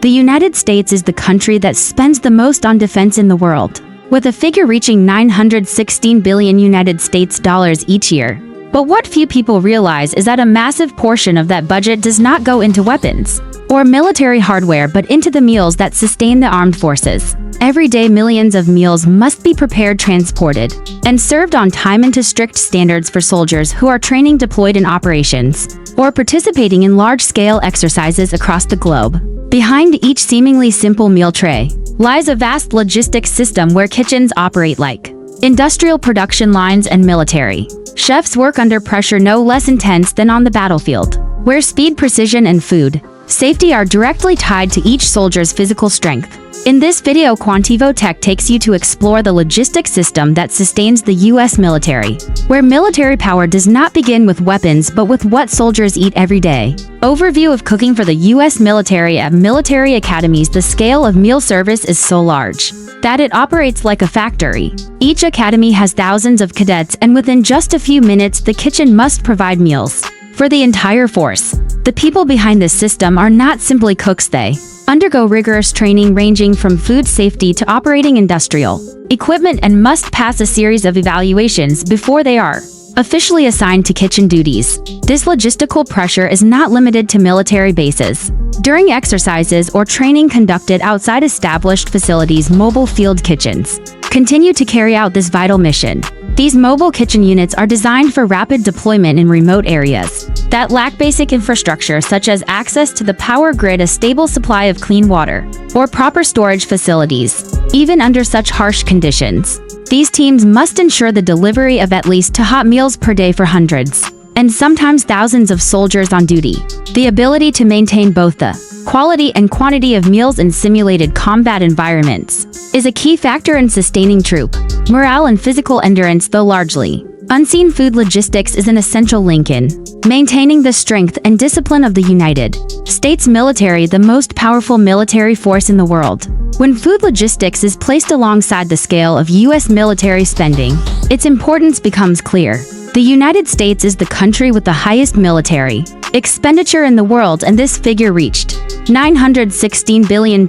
The United States is the country that spends the most on defense in the world, with a figure reaching $916 billion United States dollars each year. But what few people realize is that a massive portion of that budget does not go into weapons or military hardware but into the meals that sustain the armed forces. Every day millions of meals must be prepared, transported, and served on time and to strict standards for soldiers who are training, deployed in operations, or participating in large-scale exercises across the globe. Behind each seemingly simple meal tray lies a vast logistics system where kitchens operate like industrial production lines and military chefs work under pressure no less intense than on the battlefield, where speed, precision, and food safety are directly tied to each soldier's physical strength. In this video, Quantivox takes you to explore the logistics system that sustains the U.S. military, where military power does not begin with weapons but with what soldiers eat every day. Overview of cooking for the U.S. military. At military academies, the scale of meal service is so large that it operates like a factory. Each academy has thousands of cadets, and within just a few minutes, the kitchen must provide meals for the entire force. The people behind this system are not simply cooks. They undergo rigorous training ranging from food safety to operating industrial equipment and must pass a series of evaluations before they are officially assigned to kitchen duties. This logistical pressure is not limited to military bases. During exercises or training conducted outside established facilities, mobile field kitchens continue to carry out this vital mission. These mobile kitchen units are designed for rapid deployment in remote areas that lack basic infrastructure such as access to the power grid, a stable supply of clean water, or proper storage facilities. Even under such harsh conditions, these teams must ensure the delivery of at least 2 hot meals per day for hundreds, and sometimes thousands of soldiers on duty. The ability to maintain both the quality and quantity of meals in simulated combat environments is a key factor in sustaining troop morale and physical endurance. Though largely unseen, food logistics is an essential link in maintaining the strength and discipline of the United States military, the most powerful military force in the world. When food logistics is placed alongside the scale of U.S. military spending, its importance becomes clear. The United States is the country with the highest military expenditure in the world, and this figure reached $916 billion in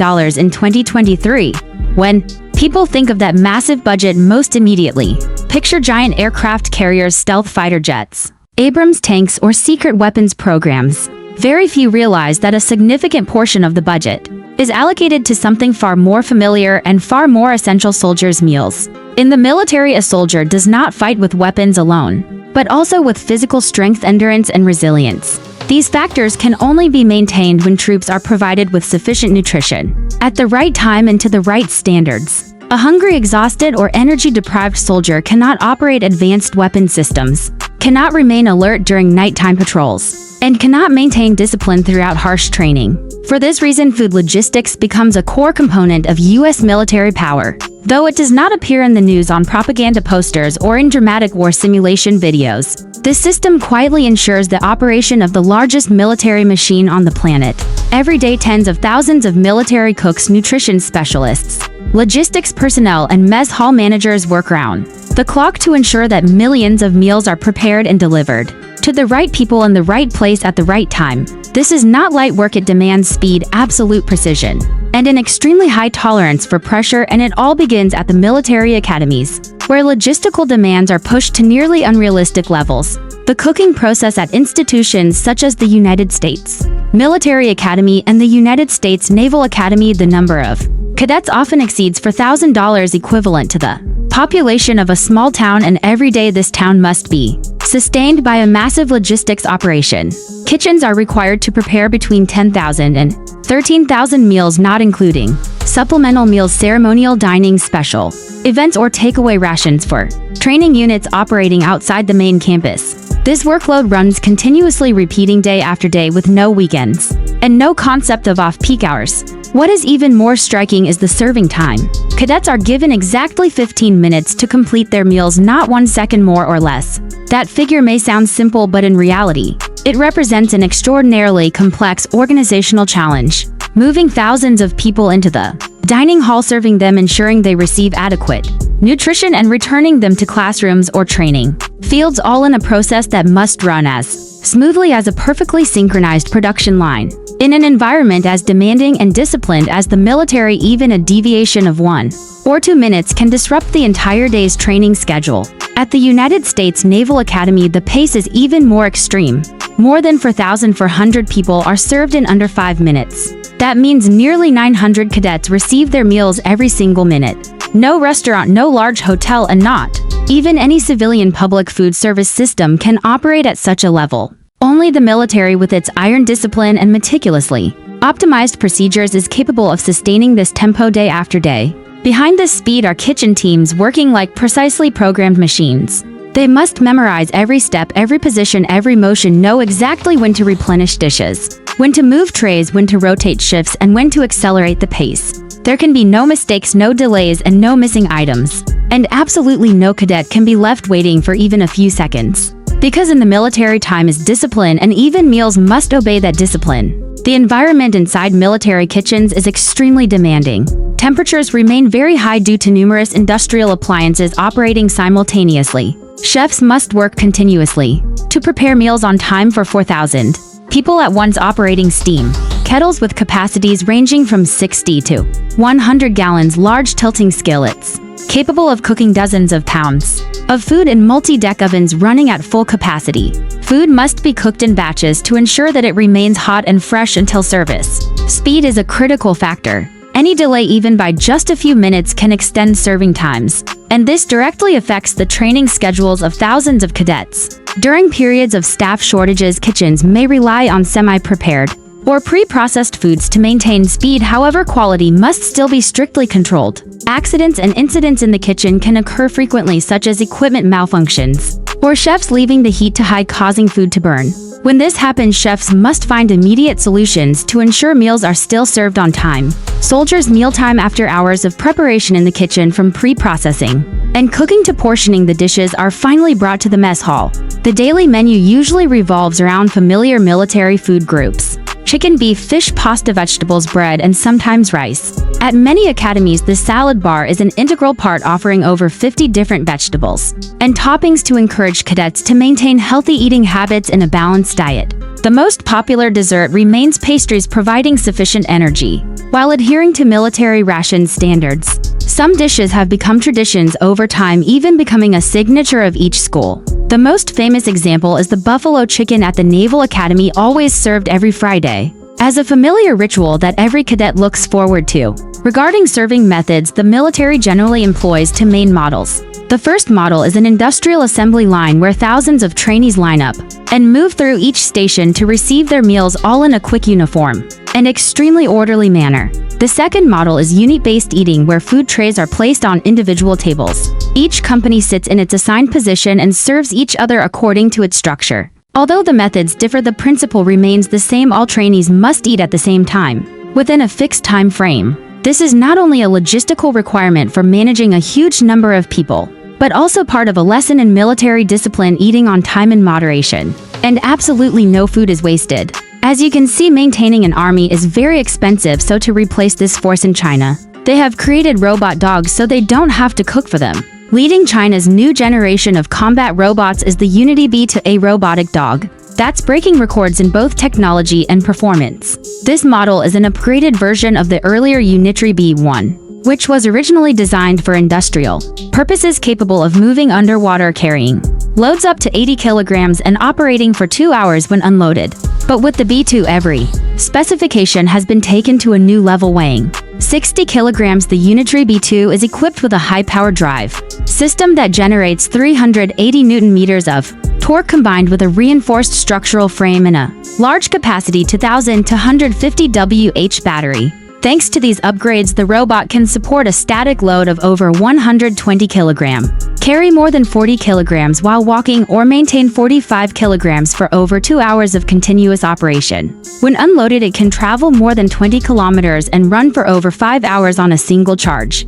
2023. When people think of that massive budget, most immediately picture giant aircraft carriers, stealth fighter jets, Abrams tanks, or secret weapons programs. Very few realize that a significant portion of the budget is allocated to something far more familiar and far more essential: soldiers' meals. In the military, a soldier does not fight with weapons alone, but also with physical strength, endurance, and resilience. These factors can only be maintained when troops are provided with sufficient nutrition at the right time and to the right standards. A hungry, exhausted, or energy-deprived soldier cannot operate advanced weapon systems, cannot remain alert during nighttime patrols, and cannot maintain discipline throughout harsh training. For this reason, food logistics becomes a core component of U.S. military power. Though it does not appear in the news, on propaganda posters, or in dramatic war simulation videos, this system quietly ensures the operation of the largest military machine on the planet. Every day, tens of thousands of military cooks, nutrition specialists, logistics personnel, and mess hall managers work around the clock to ensure that millions of meals are prepared and delivered to the right people in the right place at the right time. This is not light work. It demands speed, absolute precision, and an extremely high tolerance for pressure, and it all begins at the military academies, where logistical demands are pushed to nearly unrealistic levels. The cooking process at institutions such as the United States Military Academy and the United States Naval Academy, the number of cadets often exceeds $4,000, equivalent to the population of a small town, and every day this town must be sustained by a massive logistics operation. Kitchens are required to prepare between 10,000 and 13,000 meals, not including supplemental meals, ceremonial dining, special events, or takeaway rations for training units operating outside the main campus. This workload runs continuously, repeating day after day with no weekends and no concept of off-peak hours. What is even more striking is the serving time. Cadets are given exactly 15 minutes to complete their meals, not 1 second more or less. That figure may sound simple, but in reality, it represents an extraordinarily complex organizational challenge. Moving thousands of people into the dining hall, serving them, ensuring they receive adequate nutrition, and returning them to classrooms or training fields, all in a process that must run as smoothly as a perfectly synchronized production line. In an environment as demanding and disciplined as the military, even a deviation of 1 or 2 minutes can disrupt the entire day's training schedule. At the United States Naval Academy, the pace is even more extreme. More than 4,400 people are served in under 5 minutes. That means nearly 900 cadets receive their meals every single minute. No restaurant, no large hotel, and not even any civilian public food service system can operate at such a level. Only the military, with its iron discipline and meticulously optimized procedures, is capable of sustaining this tempo day after day. Behind this speed are kitchen teams working like precisely programmed machines. They must memorize every step, every position, every motion, know exactly when to replenish dishes, when to move trays, when to rotate shifts, and when to accelerate the pace. There can be no mistakes, no delays, and no missing items. And absolutely no cadet can be left waiting for even a few seconds. Because in the military, time is discipline, and even meals must obey that discipline. The environment inside military kitchens is extremely demanding. Temperatures remain very high due to numerous industrial appliances operating simultaneously. Chefs must work continuously to prepare meals on time for 4,000 people at once, operating steam kettles with capacities ranging from 60 to 100 gallons, large tilting skillets capable of cooking dozens of pounds of food in multi-deck ovens running at full capacity. Food must be cooked in batches to ensure that it remains hot and fresh until service. Speed is a critical factor. Any delay, even by just a few minutes, can extend serving times, and this directly affects the training schedules of thousands of cadets. During periods of staff shortages, kitchens may rely on semi-prepared or pre-processed foods to maintain speed. However, quality must still be strictly controlled. Accidents and incidents in the kitchen can occur frequently, such as equipment malfunctions or chefs leaving the heat too high, causing food to burn. When this happens, chefs must find immediate solutions to ensure meals are still served on time. Soldiers' mealtime, after hours of preparation in the kitchen, from pre-processing and cooking to portioning the dishes, are finally brought to the mess hall. The daily menu usually revolves around familiar military food groups: chicken, beef, fish, pasta, vegetables, bread, and sometimes rice. At many academies, the salad bar is an integral part, offering over 50 different vegetables and toppings to encourage cadets to maintain healthy eating habits and a balanced diet. The most popular dessert remains pastries, providing sufficient energy while adhering to military ration standards. Some dishes have become traditions over time, even becoming a signature of each school. The most famous example is the buffalo chicken at the Naval Academy, always served every Friday, as a familiar ritual that every cadet looks forward to. Regarding serving methods, the military generally employs 2 main models. The first model is an industrial assembly line where thousands of trainees line up and move through each station to receive their meals, all in a quick, uniform, and extremely orderly manner. The second model is unit-based eating, where food trays are placed on individual tables. Each company sits in its assigned position and serves each other according to its structure. Although the methods differ, the principle remains the same: all trainees must eat at the same time, within a fixed time frame. This is not only a logistical requirement for managing a huge number of people, but also part of a lesson in military discipline: eating on time in moderation. And absolutely no food is wasted. As you can see, maintaining an army is very expensive, so to replace this force in China, they have created robot dogs so they don't have to cook for them. Leading China's new generation of combat robots is the Unity B2A robotic dog that's breaking records in both technology and performance. This model is an upgraded version of the earlier Unitary B1, which was originally designed for industrial purposes, capable of moving underwater, carrying loads up to 80 kilograms and operating for 2 hours when unloaded. But with the B2, every specification has been taken to a new level, weighing 60 kilograms. The Unitary B2 is equipped with a high-power drive system that generates 380 Newton-meters of torque, combined with a reinforced structural frame and a large capacity 2,000 to 150 Wh battery. Thanks to these upgrades, the robot can support a static load of over 120 kilograms, carry more than 40 kilograms while walking, or maintain 45 kilograms for over 2 hours of continuous operation. When unloaded, it can travel more than 20 kilometers and run for over 5 hours on a single charge.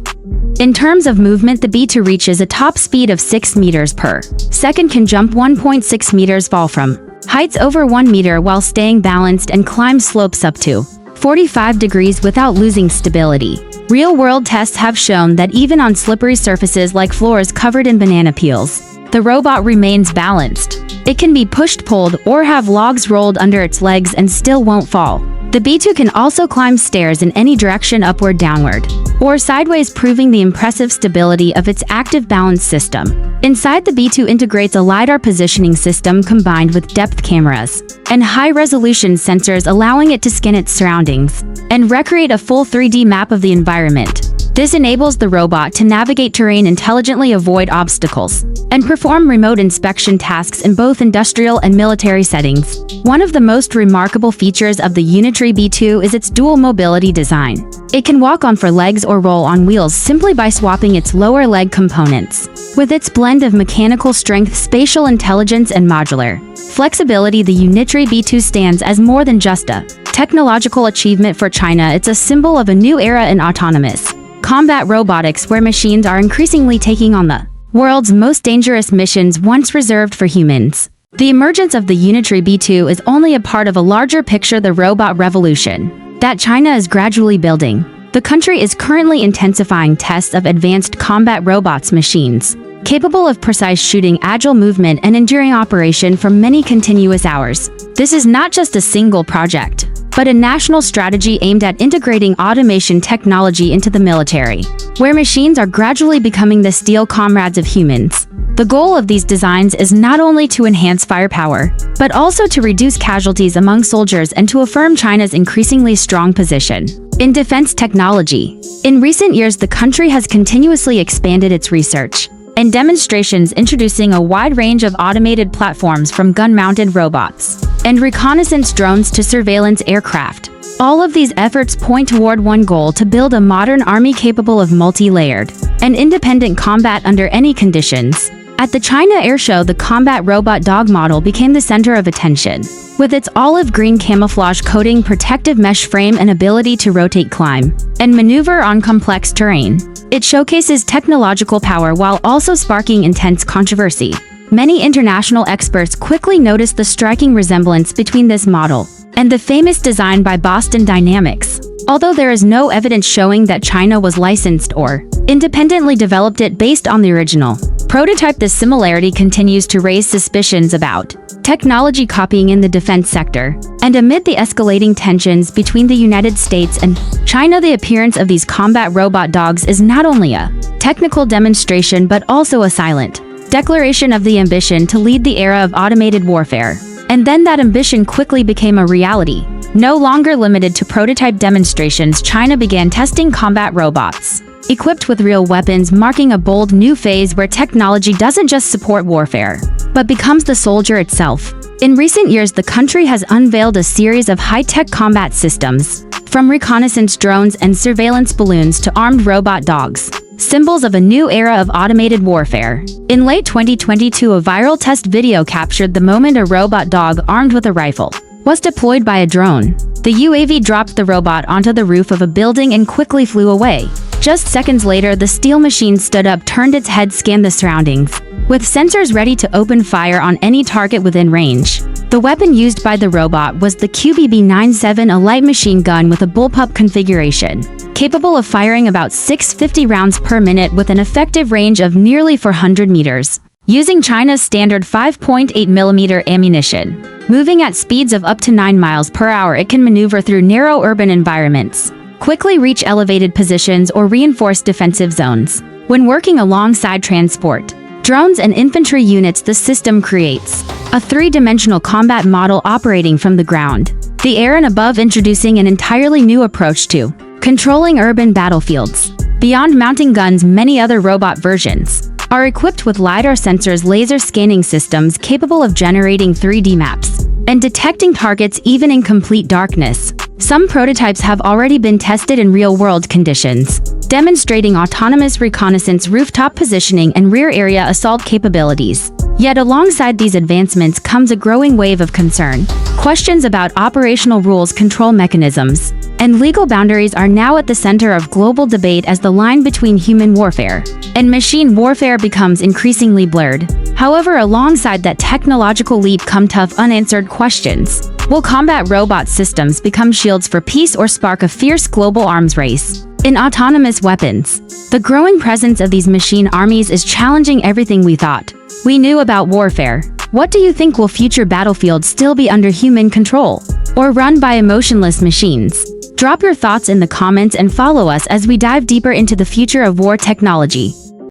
In terms of movement, the B2 reaches a top speed of 6 meters per second, can jump 1.6 meters, fall from heights over 1 meter while staying balanced, and climb slopes up to 45 degrees without losing stability. Real-world tests have shown that even on slippery surfaces like floors covered in banana peels, the robot remains balanced. It can be pushed, pulled, or have logs rolled under its legs and still won't fall. The B2 can also climb stairs in any direction, upward, downward, or sideways, proving the impressive stability of its active balance system. Inside, the B2 integrates a LiDAR positioning system combined with depth cameras and high-resolution sensors, allowing it to scan its surroundings and recreate a full 3D map of the environment. This enables the robot to navigate terrain intelligently, avoid obstacles, and perform remote inspection tasks in both industrial and military settings. One of the most remarkable features of the Unitree B2 is its dual mobility design. It can walk on 4 legs or roll on wheels simply by swapping its lower leg components. With its blend of mechanical strength, spatial intelligence, and modular flexibility, the Unitree B2 stands as more than just a technological achievement for China. It's a symbol of a new era in autonomous combat robotics, where machines are increasingly taking on the world's most dangerous missions once reserved for humans. The emergence of the Unitree B2 is only a part of a larger picture, the robot revolution that China is gradually building. The country is currently intensifying tests of advanced combat robots, machines capable of precise shooting, agile movement, and enduring operation for many continuous hours. This is not just a single project, but a national strategy aimed at integrating automation technology into the military, where machines are gradually becoming the steel comrades of humans. The goal of these designs is not only to enhance firepower, but also to reduce casualties among soldiers and to affirm China's increasingly strong position in defense technology. In recent years, the country has continuously expanded its research and demonstrations, introducing a wide range of automated platforms from gun-mounted robots and reconnaissance drones to surveillance aircraft. All of these efforts point toward one goal: to build a modern army capable of multi-layered and independent combat under any conditions. At the China Air Show, the combat robot dog model became the center of attention. With its olive green camouflage coating, protective mesh frame, and ability to rotate, climb, and maneuver on complex terrain, it showcases technological power while also sparking intense controversy. Many international experts quickly noticed the striking resemblance between this model and the famous design by Boston Dynamics. Although there is no evidence showing that China was licensed or independently developed it based on the original prototype, this similarity continues to raise suspicions about technology copying in the defense sector. And amid the escalating tensions between the United States and China, the appearance of these combat robot dogs is not only a technical demonstration but also a silent declaration of the ambition to lead the era of automated warfare. And then that ambition quickly became a reality. No longer limited to prototype demonstrations, China began testing combat robots equipped with real weapons, marking a bold new phase where technology doesn't just support warfare, but becomes the soldier itself. In recent years, the country has unveiled a series of high-tech combat systems, from reconnaissance drones and surveillance balloons to armed robot dogs, symbols of a new era of automated warfare. In late 2022, a viral test video captured the moment a robot dog armed with a rifle was deployed by a drone. The UAV dropped the robot onto the roof of a building and quickly flew away. Just seconds later, the steel machine stood up, turned its head, scanned the surroundings, with sensors ready to open fire on any target within range. The weapon used by the robot was the QBB-97, a light machine gun with a bullpup configuration, capable of firing about 650 rounds per minute with an effective range of nearly 400 meters. Using China's standard 5.8mm ammunition, moving at speeds of up to 9 miles per hour, it can maneuver through narrow urban environments, quickly reach elevated positions, or reinforce defensive zones. When working alongside transport, drones, and infantry units, the system creates a three-dimensional combat model operating from the ground, the air, and above, introducing an entirely new approach to controlling urban battlefields. Beyond mounting guns, many other robot versions are equipped with LiDAR sensors, laser scanning systems capable of generating 3D maps and detecting targets even in complete darkness. Some prototypes have already been tested in real-world conditions, demonstrating autonomous reconnaissance, rooftop positioning, and rear area assault capabilities. Yet alongside these advancements comes a growing wave of concern. Questions about operational rules, control mechanisms, and legal boundaries are now at the center of global debate as the line between human warfare and machine warfare becomes increasingly blurred. However, alongside that technological leap come tough, unanswered questions. Will combat robot systems become shields for peace or spark a fierce global arms race? In autonomous weapons, the growing presence of these machine armies is challenging everything we thought we knew about warfare. What do you think? Will future battlefields still be under human control? or run by emotionless machines? Drop your thoughts in the comments and follow us as we dive deeper into the future of war technology.